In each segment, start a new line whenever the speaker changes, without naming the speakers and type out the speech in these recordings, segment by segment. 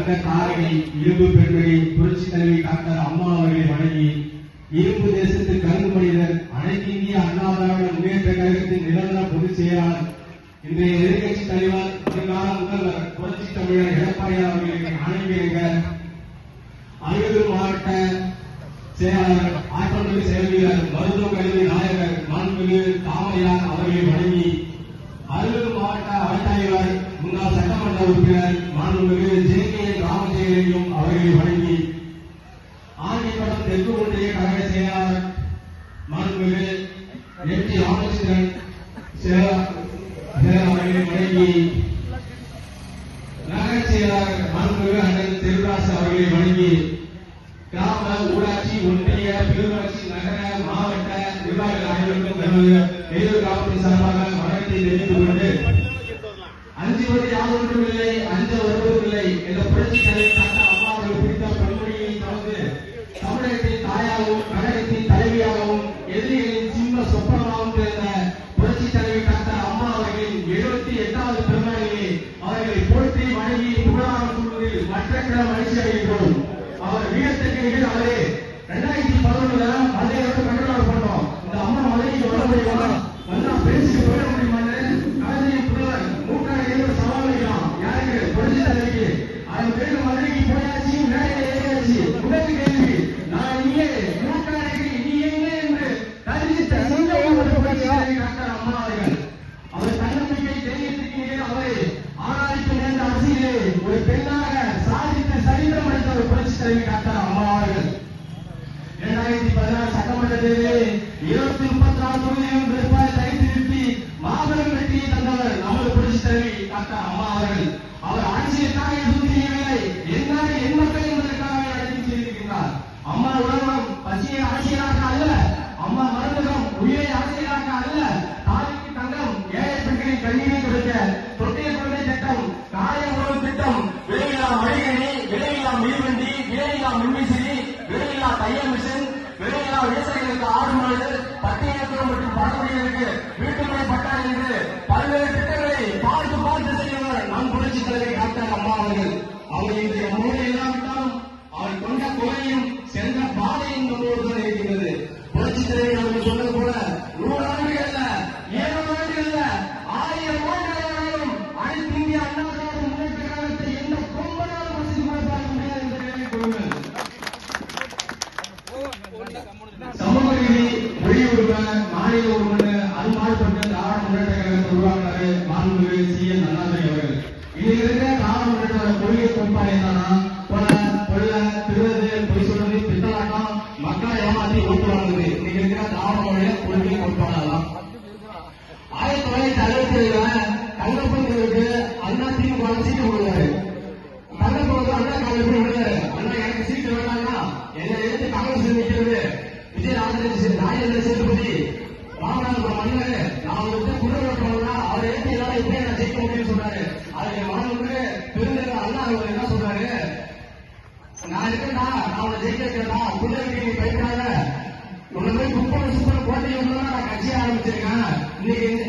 தங்க தாரகை இரும்பு பெண்மணி புரட்சி தலைவி டாக்டர் அம்மா அவர்களை வணங்கி இரும்பு தேசத்து கரும்பு மனிதர் அனைத்து இந்திய அண்ணா திராவிட முன்னேற்ற கழகத்தின் நிரந்தர பொதுச் செயலாளர் இன்றைய எதிர்கட்சி தலைவர் வருங்கால முதல்வர் புரட்சி தமிழர் எடப்பாடி அவர்களுக்கு அனுப்பியிருக்க அரியலூர் மாவட்ட செயலாளர் ஆற்றல் செயல் வீரர் மருத்துவ கல்வி நாயகர் மாண்புமிகு தாமையார் அவர்களை வழங்கி அரியலூர் மாவட்ட அவைத்தலைவர் முன்னாள் சட்டமன்ற உறுப்பினர் மாண்புமிகு ஜே.கே. ராமஜெயலிங்கம் அவர்களை வழங்கி ஆண்டிப்படம் தெற்கு ஒன்றிய கழக செயலாளர் மாண்புமிகு எம்.டி. ராமகிருஷ்ணன் அவர்களை வழங்கி நகர செயலாளர் மாண்புமிகு அண்ணன் செல்வராஜ் அவர்களை வழங்கி கிராம ஊராட்சி ஒன்றிய பேரூராட்சி நகர மாவட்ட நிர்வாகிகள் அனைவருக்கும் வேலூர் கிராமத்தின் சார்பாக வணக்கத்தை தெரிவித்துக் கொண்டு அஞ்சுவது யாதொன்றும் இல்லை அஞ்ச வருவதும் இல்லை என்ற புரட்சி தலைவர் டாக்டர் அம்மா அவர்கள் பிடித்த பன்மொழியை தொடர்ந்து தமிழகத்தின் தாயாகவும் கழகத்தின் தலைவியாகவும் எதிரிகளின் சிம்ம சொப்பனமாகவும் பிறந்த புரட்சி தலைவர் டாக்டர் அம்மா அவர்களின் 78வது பிறந்தநாளிலே அவர்களை போற்றி வணங்கி புகழாரம் சொல்வதில் மற்ற மகிழ்ச்சி அடைகின்றோம். அவர் வீரத்துக்கு நிகழ்வாரே 2011 மதுரையோடு கண்டனம் பண்ணோம். இந்த அம்மா மதுரைக்கு வர முடியுமா வந்தா பேசிட்டு போயிட முடியுமான்னு கலைஞரின் புதல்வர் மூக்காக சவால் வைக்கலாம். யாருக்கு புரட்சி தலைவிக்கு அது பேரு மதுரைக்கு போயாச்சு மேடையில ஏறியாச்சு. முதல் கேள்வி நான் இங்கே மூக்காக நீ எங்க என்று கருதித்த புரட்சி தலைவி டாக்டர் அம்மா அவர்கள் அவர் தன்னம்பிக்கை தைரியத்துக்கு நிகழ் அவரை ஆராய்ச்சி நேர்ந்த அரசியலே ஒரு பெண்ணாக சாதித்த சரித்திரம் அளித்த ஒரு புரட்சி தலைவி டாக்டர் அம்மா அவர்கள் 2016 சட்டமன்ற தேர்தலில் 234 தொகுதிகளும் வெறுப்பாக தனித்து நிறுத்தி மாபெரும் வெற்றியை தந்தவர் நமது புரட்சி தலைவி டாக்டர் அம்மா அவர்கள். அவர் ஆட்சியைக்காக எதுவும் செய்யவில்லை, என்னாக என் மக்கள் என்பதற்காக நடத்தி செய்திருக்கிறார். அம்மா உணவகம் பசியை அரசியலாக அல்ல, அம்மா மருந்தகம் உயிரை அரசியலாக அல்ல, தாலிக்கு தங்கம் ஏழை பெண்களின் கல்வியை கொடுக்க தொட்டிய குழந்தை திட்டம், காய உணவு திட்டம், விலையில்லா மழைகணி, விலையில்லா மிதிவண்டி, விலையில்லா மின்விசிறி, விலையில்லா தையல் மிஷின், விலையில்லா விவசாயிகளுக்கு ஆடு மாடு, பட்டியலுக்கு மற்றும் பழங்குடியினருக்கு வீட்டுமனை பட்டா என்று பல்வேறு திட்டங்களை பார்த்து பார்த்து செய்தவர் நம் புரட்சி தலைவி டாக்டர் அம்மா அவர்கள். அவர் இன்றைய மூளை இல்லாவிட்டாலும் அவர் கொண்ட குறையும் சென்ற பாதையும் நம்மோடு தான் இருக்கின்றது. புரட்சி தலைவி அவர்கள் சொன்னது போல 100 ஆண்டுகள் அல்ல, 7 ஆண்டுகள் அல்ல, 1000 ஆண்டுகளாலும் அனைத்து இந்திய அண்ணா திராவிட முன்னேற்ற கழகத்தை எந்த கொம்பனாலும் வசதி கூட பார்க்க முடியாது என்ற நிலையை கொள்ளுங்கள். சமூக நீதி, மொழி உரிமை, மாநில உரிமை அரும்பாடுபட்டு திராவிட முன்னேற்ற கழகத்தை உருவாக்கினாரு மாண்புமிகு சி.என். அண்ணாதுரை அவர்கள். இன்னைக்கு இருக்கிற திராவிட முன்னேற்ற கொள்கை கோட்பாடு என்னன்னா கொலை, திருவது, பொய் சொல்றது, பித்தலாட்டம், மக்களை ஏமாற்றி ஓட்டு வாங்குது. இன்னைக்கு இருக்கிற திராவிட கொள்கை கோட்பாடுதான். 1967 தங்கப்பனுக்கு அண்ணா திமுக சீட்டு கொடுத்தாரு. தங்கப்பனுக்கு அண்ணா காங்கிரஸ் விடுறாரு. அண்ணா எனக்கு சீட்டு வேண்டாம்னா என்னை எடுத்து காங்கிரஸ் நிற்கிறது ராஜேந்திர சேதுபதி ராமநாதபுரம் மன்னர் நான் வந்து குடிநோட்டம்னா அவர் எடுத்து எல்லாம் எப்படி நான் ஜெயிக்க முடியும்னு சொன்னாரு. அதுக்கு மாணவருக்கு பெருந்தலைவர் அண்ணா அவர் என்ன சொல்றாரு, நான் இருக்கேன்டா, நான் உன்னை ஜெயிக்க வைக்கிறேன்டா, குடிநீருக்கு நீ பயப்படாத, உன்னை போய் குப்பம் சுப்பம் கோட்டை நான் கட்சியை ஆரம்பிச்சிருக்கேன்.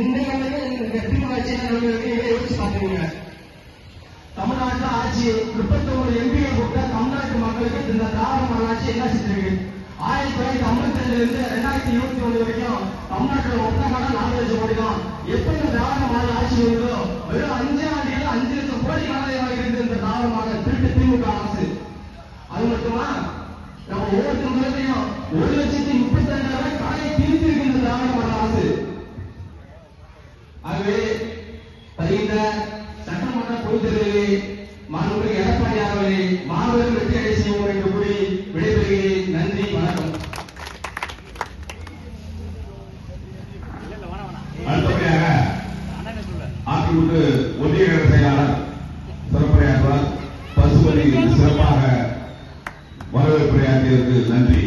இன்னைக்கு வந்து திமுக கட்சியை யோசிச்சு பாத்துக்கீங்க. தமிழ்நாட்டில் ஆட்சி 31 எம்பியை கொடுத்த தமிழ்நாட்டு மக்களுக்கு இந்த திராவிட மாடல் ஆட்சி என்ன செஞ்சிருக்கு? 1952 இருந்து 2021 வரைக்கும் தமிழ்நாட்டில் மொத்த மாடல் 4 லட்சம் கோடி தான். எப்ப இந்த திராவிட மாடல் ஆட்சி வருதோ வெறும் 5 ஆண்டுகள் 5 லட்சம் கோடி ஆதாயமாக இருந்து இந்த திராவிட மாடல் திருட்டு திமுக அரசு. அது மட்டுமா நம்ம ஒவ்வொரு முறையும் 1,32,000 காலை திருத்தி இருக்கின்ற திராவிட மாடல் அரசு. ஆகவே வருகின்ற சட்டமன்ற பொதுத்தேர்தலில் மாண்புமிகு எடப்பாடி அவர்களை மாபெரும் வெற்றி அடை செய்வோம் என்று கூறி விடைபெறுகிறேன். நன்றி, வணக்கம்.
அடுத்தபடியாக ஆத்திமுக ஒன்றிய கழக செயலாளர் சிறப்புரையாற்றுவார். பசுபதி சிறப்பாக வரவேற்புரையாற்றியதற்கு நன்றி.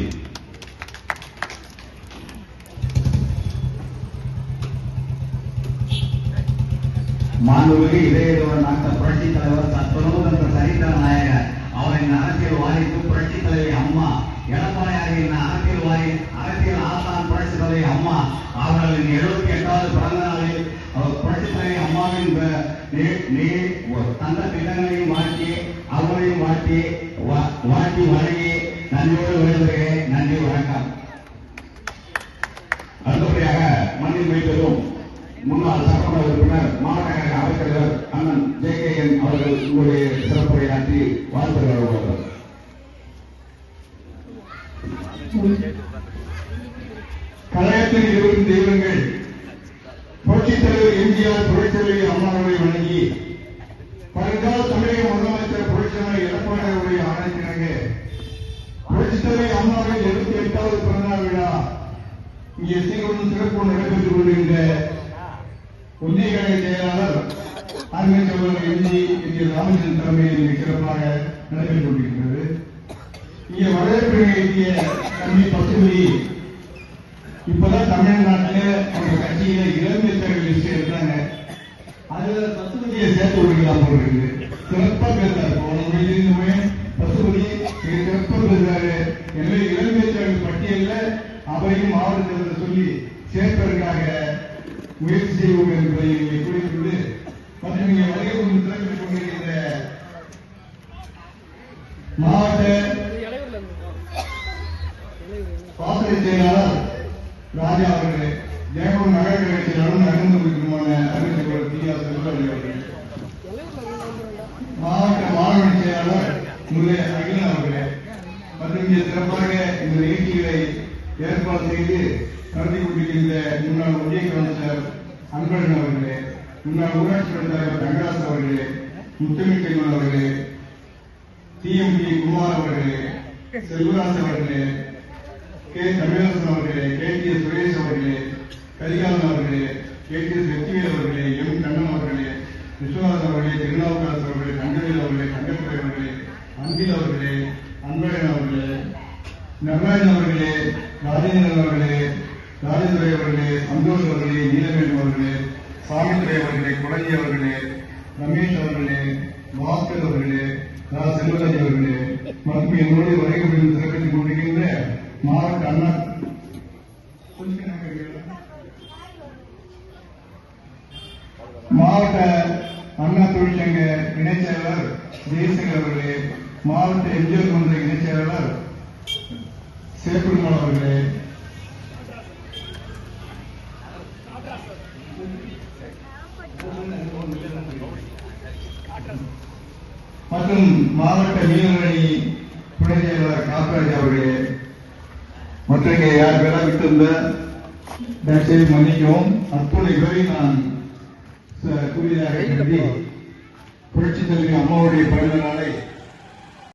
மாண்புமிகு இதயத்தோட டாக்டர் புரட்சி தலைவர் தற்போது சரித்திர நாயகர் அவரின் அரசியல் வாரிசு புரட்சி தலைவி அம்மா எடப்பாடியாரின் அரசியல் ஆசான் புரட்சி தலைவி அம்மா அவர்களின் 78வது பிறந்த நாளில் புரட்சித்தலைவி அம்மாவின் தந்த திட்டங்களையும் மாற்றி அவரையும் வாழ்த்தி வணங்கி நன்றியோடு விடைபெறுகிறேன். நன்றி, வணக்கம்.
அடுத்தபடியாக மண்ணில் வைத்ததும் முன்னாள் சட்டமன்ற உறுப்பினர் மாவட்ட கழக அமைச்சர் அண்ணன் JKN அவர்கள் உங்களுடைய சிறப்புரையாற்றி வாழ்த்து வருவார்கள்.
கழகத்தில் இருக்கும் தெய்வங்கள் புரட்சித் தலைவர் எம்ஜிஆர், புரட்சித் தலைவி அம்மாவை வணங்கி வருங்கால தமிழக முதலமைச்சர் புரட்சித்தலைவர் எடப்பாடி அவருடைய ஆணைக்கிணங்க புரட்சித் தலைவி அம்மாவின் 78வது பிறந்தநாள் விழா இங்கே சீக்கிரம் சிறப்பு நடைபெற்றுக் கொண்டிருக்கின்ற ஒன்றிய கழக செயலாளர் ஆர்கனைசர் எம்ஜி ராமச்சந்திரன் தலைமையில் மிக சிறப்பாக நடைபெற்றுக் கொண்டிருக்கிறது. இங்கே வரவேற்பு நிகழ்த்திய தம்பி பசுபதி இப்பதான் தமிழ்நாட்டில் அவங்க கட்சியில இளமைச்சர்கள் லிஸ்ட் எடுத்தாங்க. அதுல பசுபதியை சேர்த்து விடுக்கலாம் போல இருக்குது. சிறப்பா பேசுறாரு. போன மொழியிலுமே பசுபதி மிக சிறப்பா பேசுறாரு. எனவே இளமைச்சர்கள் பட்டியலில் அவரையும் மாவட்டத்தில் சொல்லி சேர்ப்பதற்காக முயற்சி செய்வோம் என்பதை குறிப்பிட்டு மற்றும் இங்கே வருகை கொண்டு சிறப்பித்துக் கொண்டிருக்கின்ற மாவட்ட பாசறை செயலாளர் ராஜா அவர்களே, ஜெயபுரம் நகர கழக செயலாளர் நகர்ந்து முக்கியமான அறிவித்தவர் TR செல்வராஜ் அவர்களே, மாவட்ட மாணவர் செயலாளர் முல்லை அகிலன் அவர்களே மற்றும் இங்கே சிறப்பாக இந்த நிகழ்ச்சிகளை ஏற்பாடு செய்து நடத்தி கொண்டிருக்கின்ற முன்னாள் ஒன்றிய கவுன்சிலர் அன்பழகன் அவர்களே, முன்னாள் ஊராட்சி மன்ற தலைவர் தங்கராஜ் அவர்களே, முத்தமிழ்கெல்வன் அவர்களே, TMT குமார் அவர்களே, செல்வராஜ் அவர்களே, தமிழரசன் அவர்களே, KTS சுரேஷ் அவர்களே, கரிகாலன் அவர்களே, KTS வெற்றிவேல் அவர்களே, கண்ணன் அவர்களே, விஸ்வநாதன் அவர்களே, திருநாவுக்கரசு அவர்களே, தங்கவேல் அவர்களே, தங்கத்துறை அவர்களே, அன்பில் அவர்களே, அன்பழகன் அவர்களே, நடராஜன் அவர்களே, ராஜேந்திரன் அவர்களே, ராஜேந்திரை அவர்களே, சந்தோஷ் அவர்களே, நீலவேணு அவர்களே, சாமித்துறை அவர்களே, குழந்தை அவர்களே, ரமேஷ் அவர்களே, பாஸ்கர் அவர்களே, செல்வராஜ் அவர்களே மற்றும் என்னோடு வருகை சிறப்பித்துக் கொண்டிருக்கின்ற மாவட்ட அண்ணா மாவட்ட அண்ணா தொழிற்சங்க இணைச் செயலாளர் ஜெயசங்கர் அவர்களே, மாவட்ட எம்ஜிஆர் மன்ற இணைச் செயலாளர் சேப்பெருமாள் அவர்களே, மற்றும் மாவட்ட மீனவரணி துணை செயலாளர் காப்பராஜ் அவர்களே மற்றும் இங்கே யார் பேரா விட்டிருந்த தயவுசெய்து மன்னிக்கவும். அத்துணை பேரை நான் கூறியதாக கருதி புரட்சித் தலைவி அம்மாவுடைய பிறந்த நாளை